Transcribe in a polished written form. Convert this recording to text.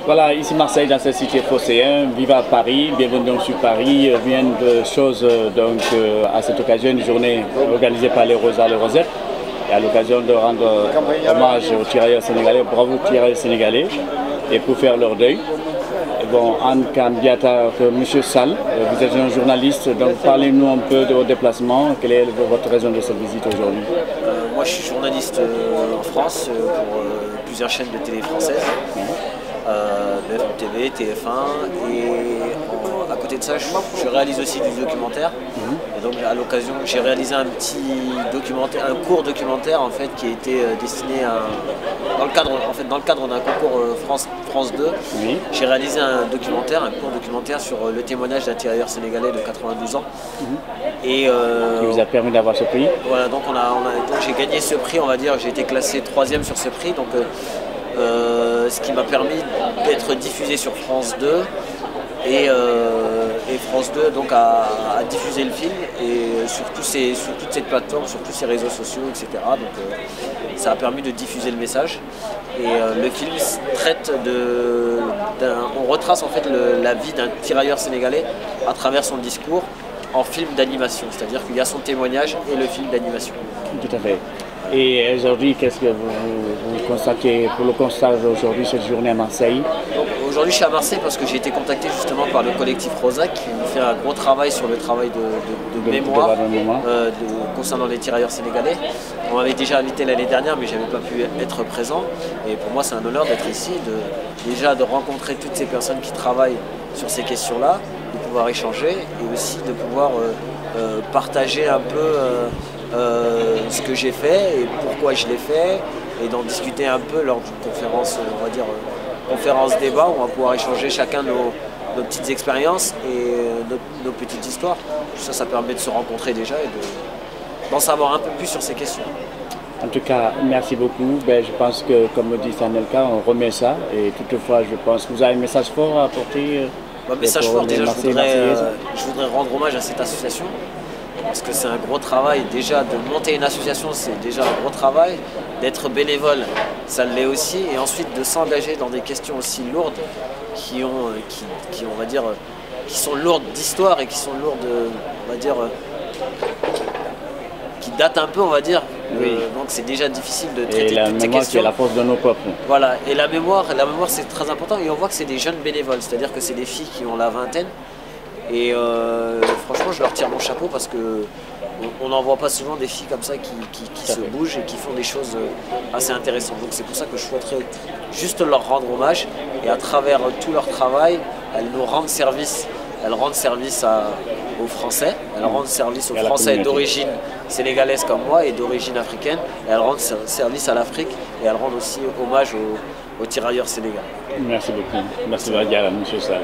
Voilà, ici Marseille, dans cette cité phocéenne, viva Paris, bienvenue donc sur Paris, viennent de choses donc à cette occasion, une journée organisée par les Rosas, les Rosettes, et à l'occasion de rendre hommage aux tirailleurs sénégalais, bravo tirailleurs sénégalais, et pour faire leur deuil. Bon, Anne Kambiata, Monsieur Sall, vous êtes un journaliste, donc parlez-nous un peu de votre déplacement, quelle est votre raison de cette visite aujourd'hui? Moi je suis journaliste en France pour plusieurs chaînes de télé françaises. BFM TV, TF1 et à côté de ça je réalise aussi du documentaire et donc à l'occasion j'ai réalisé un petit documentaire, un court documentaire en fait qui a été destiné dans le cadre d'un concours France 2. Oui. J'ai réalisé un court documentaire sur le témoignage d'un tirailleur sénégalais de 92 ans et qui vous a permis d'avoir ce prix. Voilà, donc j'ai gagné ce prix, on va dire, j'ai été classé 3e sur ce prix, donc ce qui m'a permis d'être diffusé sur France 2 et France 2 donc a diffusé le film et sur toutes ces plateformes, sur tous ces réseaux sociaux, etc. Donc ça a permis de diffuser le message et le film traite on retrace en fait la vie d'un tirailleur sénégalais à travers son discours en film d'animation, c'est-à-dire qu'il y a son témoignage et le film d'animation. Tout à fait. Et aujourd'hui, qu'est-ce que vous constatez pour le constat aujourd'hui, cette journée à Marseille? Aujourd'hui, je suis à Marseille parce que j'ai été contacté justement par le collectif Rosa qui fait un gros travail sur le travail de mémoire concernant les tirailleurs sénégalais. On m'avait déjà invité l'année dernière, mais je n'avais pas pu être présent. Et pour moi, c'est un honneur d'être ici, déjà de rencontrer toutes ces personnes qui travaillent sur ces questions-là, de pouvoir échanger et aussi de pouvoir partager un peu ce que j'ai fait et pourquoi je l'ai fait et d'en discuter un peu lors d'une conférence, on va dire conférence débat où on va pouvoir échanger chacun nos petites expériences et nos petites histoires. Ça permet de se rencontrer déjà et d'en savoir un peu plus sur ces questions. En tout cas, merci beaucoup. Je pense que, comme dit Sanelka, on remet ça et toutefois, je pense que vous avez un message fort à apporter. Un message fort, déjà, je voudrais rendre hommage à cette association. Parce que c'est un gros travail, déjà de monter une association c'est déjà un gros travail, d'être bénévole ça l'est aussi, et ensuite de s'engager dans des questions aussi lourdes qui on va dire, qui sont lourdes d'histoire et qui sont lourdes, on va dire, qui datent un peu, on va dire. Oui. Donc c'est déjà difficile de traiter toutes ces questions. Et la mémoire c'est la force de nos peuples. Voilà, et la mémoire c'est très important et on voit que c'est des jeunes bénévoles, c'est-à-dire que c'est des filles qui ont la vingtaine. Et franchement, je leur tire mon chapeau parce que on n'en voit pas souvent des filles comme ça qui se bougent et qui font des choses assez intéressantes. Donc c'est pour ça que je souhaiterais juste leur rendre hommage et à travers tout leur travail, elles nous rendent service. Elles rendent service aux Français, elles rendent service aux Français d'origine sénégalaise comme moi et d'origine africaine. Et elles rendent service à l'Afrique et elles rendent aussi hommage aux tirailleurs sénégalais. Merci beaucoup. Merci, M. Sall.